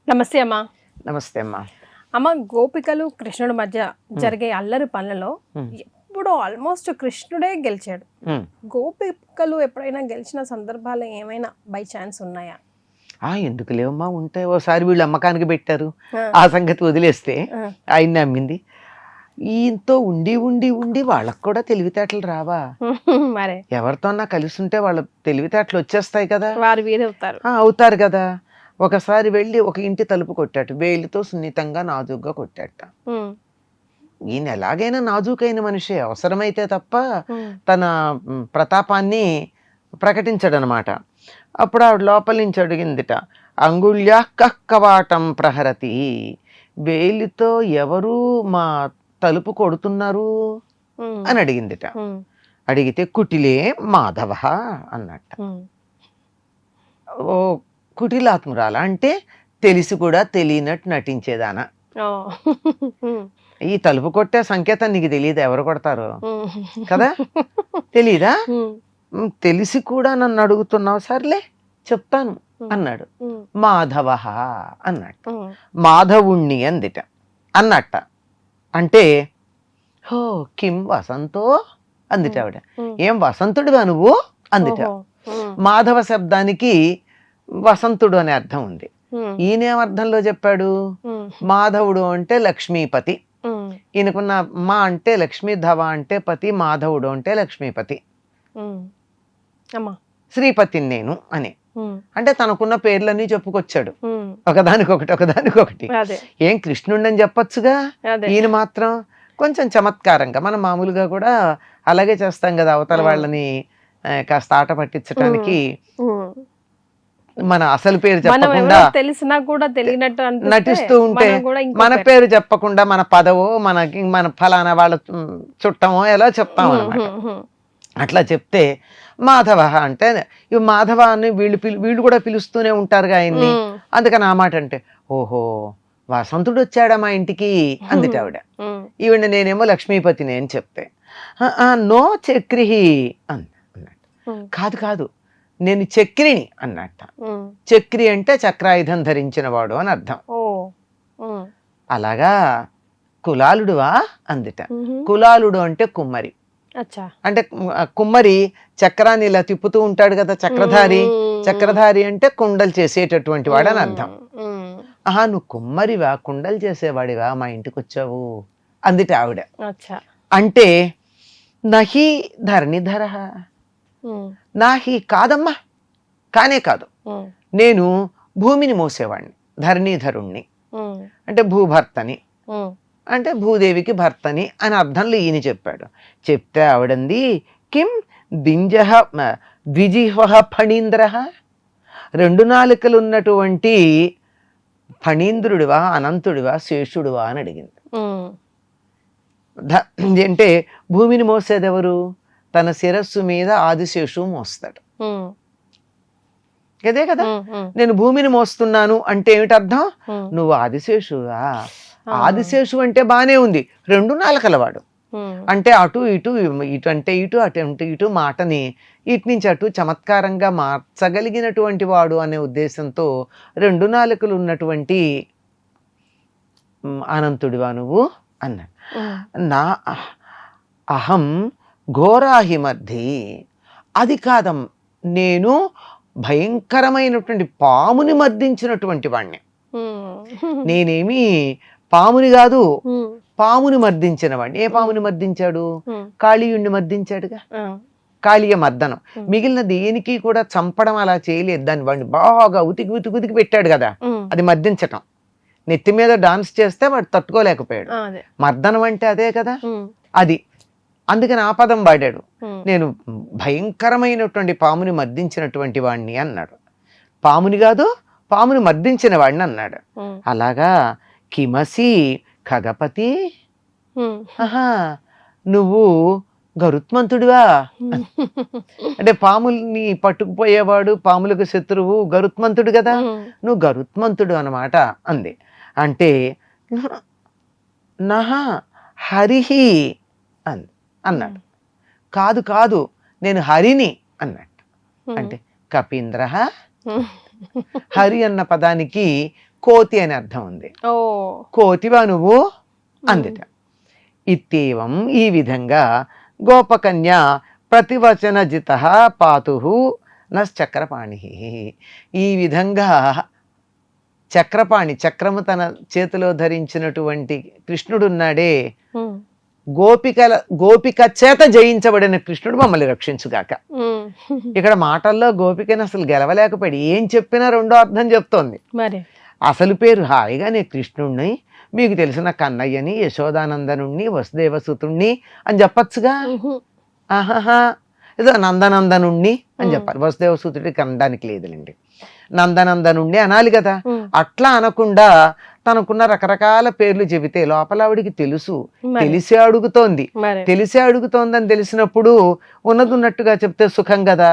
నమస్తే అమ్మా. నమస్తే అమ్మా. అమ్మ, గోపికలు కృష్ణుడి మధ్య జరిగే అల్లరి పనులలో ఎప్పుడు ఆల్మోస్ట్ కృష్ణుడే గెలిచాడు. గోపికలు ఎప్పుడైనా గెలిచిన సందర్భాలు ఏమైనా బై ఛాన్స్ ఉన్నాయా? ఎందుకు లేవమ్మా, ఉంటాయి. ఓసారి వీళ్ళు అమ్మకానికి పెట్టారు, ఆ సంగతి వదిలేస్తే ఆయన్ని అమ్మింది. ఈయనతో ఉండి ఉండి ఉండి వాళ్ళకు కూడా తెలివితేటలు రావా? మరే ఎవరితోన్నా కలిసి ఉంటే వాళ్ళ తెలివితేటలు వచ్చేస్తాయి కదా, వారు వీరవుతారు. అవుతారు కదా. ఒకసారి వెళ్ళి ఒక ఇంటి తలుపు కొట్టాడు, వేలితో సున్నితంగా నాజుగ్గా కొట్టాట. ఈయన ఎలాగైనా నాజూకైన మనిషి, అవసరమైతే తప్ప తన ప్రతాపాన్ని ప్రకటించడనమాట. అప్పుడు ఆవిడ లోపల నుంచి అడిగిందిట, అంగుళ్యా కక్కవాటం ప్రహరతి, వేలితో ఎవరు మా తలుపు కొడుతున్నారు అని అడిగిందిట. అడిగితే కుటిలే మాధవ అన్నట్ట. ఓ కుటిలాత్మురాల అంటే తెలిసి కూడా తెలియనట్టు నటించేదానా? ఈ తలుపు కొట్టే సంకేతం నీకు తెలియదు, ఎవరు కొడతారు కదా, తెలీదా? తెలిసి కూడా నన్ను అడుగుతున్నావు, సర్లే చెప్తాను అన్నాడు. మాధవ అన్నట్టు, మాధవుణ్ణి అందిట అన్నట్ట. అంటే హో కిం వసంతో అందిట ఆవిడ. ఏం వసంతుడివా నువ్వు అందిట. మాధవ శబ్దానికి వసంతుడు అనే అర్థం ఉంది. ఈయనేం అర్థంలో చెప్పాడు? మాధవుడు అంటే లక్ష్మీపతి, ఈయనకున్న మా అంటే లక్ష్మీ, ధవ అంటే పతి, మాధవుడు అంటే లక్ష్మీపతి, శ్రీపతిని నేను అని. అంటే తనకున్న పేర్లన్నీ చెప్పుకొచ్చాడు, ఒకదానికొకటి ఒకదానికొకటి. ఏం కృష్ణుడు అని చెప్పొచ్చుగా, ఈయన మాత్రం కొంచెం చమత్కారంగా. మనం మామూలుగా కూడా అలాగే చేస్తాం కదా, అవతల వాళ్ళని కాస్త ఆట పట్టించడానికి మన అసలు పేరు చెప్పకుండా తెలిసినా కూడా తెలియనట్టు నటిస్తూ ఉంటే, మన పేరు చెప్పకుండా మన పదవో మన ఫలానా వాళ్ళ చుట్టమో ఎలా చెప్తాం అన్నమాట. అట్లా చెప్తే మాధవ అంటే ఇవి మాధవ అని వీళ్ళు కూడా పిలుస్తూనే ఉంటారుగా ఆయన్ని. అందుకని ఆ మాట అంటే ఓహో వసంతుడు వచ్చాడా మా ఇంటికి అందిట ఆవిడ. ఈవిడ నేనేమో లక్ష్మీపతిని అని చెప్తే నో చక్రిహి అన్నట్టు. కాదు కాదు, నేను చక్రిని అన్నట్ట. చక్రి అంటే చక్రాయుధం ధరించిన వాడు అని అర్థం. అలాగా కులాలుడువా అందిట. కులాలుడు అంటే కుమ్మరి. అంటే కుమ్మరి చక్రాన్ని ఇలా తిప్పుతూ ఉంటాడు కదా, చక్రధారి. చక్రధారి అంటే కుండలు చేసేటటువంటి వాడు అని అర్థం. నువ్వు కుమ్మరివా, కుండలు చేసేవాడివా, మా ఇంటికి వచ్చావు అందిట ఆవిడ. అంటే నహి ధరణిధర, నాహి కాదమ్మా, కానే కాదు, నేను భూమిని మోసేవాడిని, ధరణీధరుణ్ణి అంటే భూభర్తని, అంటే భూదేవికి భర్తని అని అర్థంలో ఈయన చెప్పాడు. చెప్తే ఆవిడంది కిం దింజహ ద్విజిహ్వ ఫణీంద్ర, రెండు నాలుకలు ఉన్నటువంటి ఫణీంద్రుడివా, అనంతుడివా, శేషుడివా అని అడిగింది. అంటే భూమిని మోసేదెవరు? తన శిరస్సు మీద ఆదిశేషు మోస్తాడు, అదే కదా. నేను భూమిని మోస్తున్నాను అంటే ఏమిటి అర్థం? నువ్వు ఆదిశేషువా? ఆదిశేషు అంటే బానే ఉంది, రెండు నాలుకలవాడు అంటే అటు ఇటు, ఇటు అంటే ఇటు, అటు అంటే ఇటు, మాటని ఇటు నుంచి అటు చమత్కారంగా మార్చగలిగినటువంటి వాడు అనే ఉద్దేశంతో రెండు నాలుకలు ఉన్నటువంటి అనంతుడివా నువ్వు అన్నాడు. నా అహం ఘోరాహి మధ్య, అది కాదం, నేను భయంకరమైనటువంటి పాముని మర్దించినటువంటి వాణ్ణి. నేనేమి పాముని కాదు, పాముని మర్దించిన వాడిని. ఏ పాముని మర్దించాడు? కాళీయుణ్ణి మర్దించాడుగా, కాళీయ మర్దనం. మిగిలిన దేనికి కూడా చంపడం అలా చేయలేదు, దాన్ని వాడిని బాగా ఉతికి ఉతికి ఉతికి పెట్టాడు కదా, అది మర్దించటం. నెత్తి మీద డాన్స్ చేస్తే వాడు తట్టుకోలేకపోయాడు. మర్దనం అంటే అదే కదా, అది. అందుకని ఆ పదం వాడాడు. నేను భయంకరమైనటువంటి పాముని మర్దించినటువంటి వాడిని అన్నాడు. పాముని కాదు, పాముని మర్దించిన వాడిని అన్నాడు. అలాగా కిమసి ఖగపతి, నువ్వు గరుత్మంతుడివా? అంటే పాముల్ని పట్టుకుపోయేవాడు, పాములకు శత్రువు గరుత్మంతుడు కదా, నువ్వు గరుత్మంతుడు అన్నమాట అంది. అంటే నహ హరిహి అన్నాడు. కాదు కాదు, నేను హరిని, అన్నట్టు. అంటే కపీంద్ర, హరి అన్న పదానికి కోతి అని అర్థం ఉంది. ఓ కోతివా నువ్వు అందిట. ఇత్యేవం ఈ విధంగా గోపకన్య ప్రతివచనజిత పాతు నశ్చక్రపాణి. ఈ విధంగా చక్రపాణి, చక్రము తన చేతిలో ధరించినటువంటి కృష్ణుడున్నాడే, గోపిక చేత జయించబడిన కృష్ణుడు మమ్మల్ని రక్షించుగాక. ఇక్కడ మాటల్లో గోపికని అసలు గెలవలేకపోయాడు. ఏం చెప్పినా రెండో అర్థం చెప్తోంది. మరి అసలు పేరు హాయిగా నేను కృష్ణుణ్ణి, మీకు తెలిసిన కన్నయ్యని, యశోదానందనుణ్ణి, వసుదేవసుతుణ్ణి అని చెప్పచ్చుగా. ఆహాహా ఏదో నందనందనుణ్ణి అని చెప్పాలి. వసుదేవసుతుడి కనడానికి లేదులేండి, నందనందనుణ్ణి అనాలి కదా. అట్లా అనకుండా తనకున్న రకరకాల పేర్లు చెబితే లోపల ఆవిడికి తెలుసు, తెలిసే అడుగుతోంది. తెలిసే అడుగుతోందని తెలిసినప్పుడు ఉన్నది ఉన్నట్టుగా చెప్తే సుఖం కదా.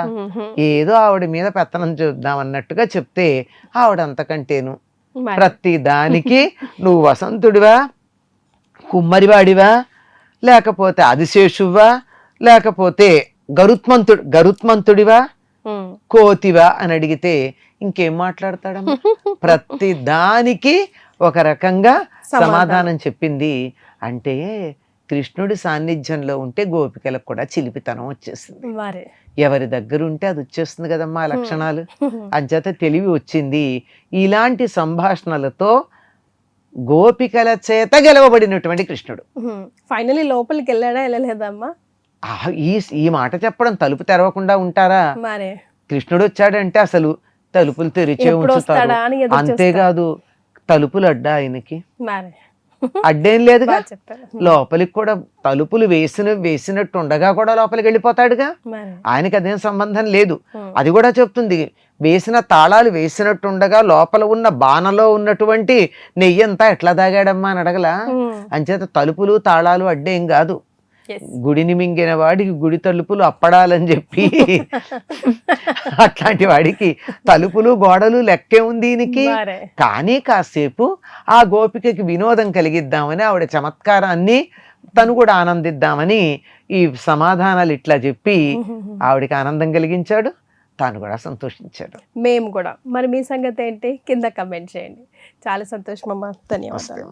ఏదో ఆవిడ మీద పెత్తనం చూద్దాం అన్నట్టుగా చెప్తే ఆవిడ అంతకంటేను ప్రతి దానికి నువ్వు వసంతుడివా, కుమ్మరివాడివా, లేకపోతే ఆదిశేషువా, లేకపోతే గరుత్మంతుడివా, కోతివా అని అడిగితే ఇంకేం మాట్లాడతాడమ్మా. ప్రతి దానికి ఒక రకంగా సమాధానం చెప్పింది. అంటే కృష్ణుడి సాన్నిధ్యంలో ఉంటే గోపికలకు కూడా చిలిపితనం వచ్చేసింది. ఎవరి దగ్గర ఉంటే అది వచ్చేస్తుంది కదమ్మా ఆ లక్షణాలు. అంచేత తెలివి వచ్చింది. ఇలాంటి సంభాషణలతో గోపికల చేత గెలవబడినటువంటి కృష్ణుడు ఫైనలీ లోపలికి వెళ్ళాడా వెళ్ళలేదమ్మా? ఈ మాట చెప్పడం తలుపు తెరవకుండా ఉంటారా? కృష్ణుడు వచ్చాడంటే అసలు తలుపులు తెరిచే ఉంచుతాడు. అంతేకాదు తలుపులు అడ్డా ఆయనకి అడ్డేం లేదుగా. లోపలికి కూడా తలుపులు వేసినట్టు ఉండగా కూడా లోపలికి వెళ్ళిపోతాడుగా. ఆయనకి అదేం సంబంధం లేదు. అది కూడా చెప్తుంది. వేసిన తాళాలు వేసినట్టుండగా లోపల ఉన్న బాణలో ఉన్నటువంటి నెయ్యి అంతా ఎట్లా దాగాడమ్మా అని అడగలా. అంచేత తలుపులు తాళాలు అడ్డేం కాదు. గుడిని మింగిన వాడికి గుడి తలుపులు అప్పడాలని చెప్పి అట్లాంటి వాడికి తలుపులు గోడలు లెక్కే ఉంది దీనికి. కానీ కాసేపు ఆ గోపికకి వినోదం కలిగిద్దామని, ఆవిడ చమత్కారాన్ని తను కూడా ఆనందిద్దామని ఈ సమాధానాలు ఇట్లా చెప్పి ఆవిడకి ఆనందం కలిగించాడు, తాను కూడా సంతోషించాడు. మేము కూడా. మరి మీ సంగతి ఏంటి కింద కమెంట్ చేయండి. చాలా సంతోషం అమ్మా, ధన్యవాదాలు.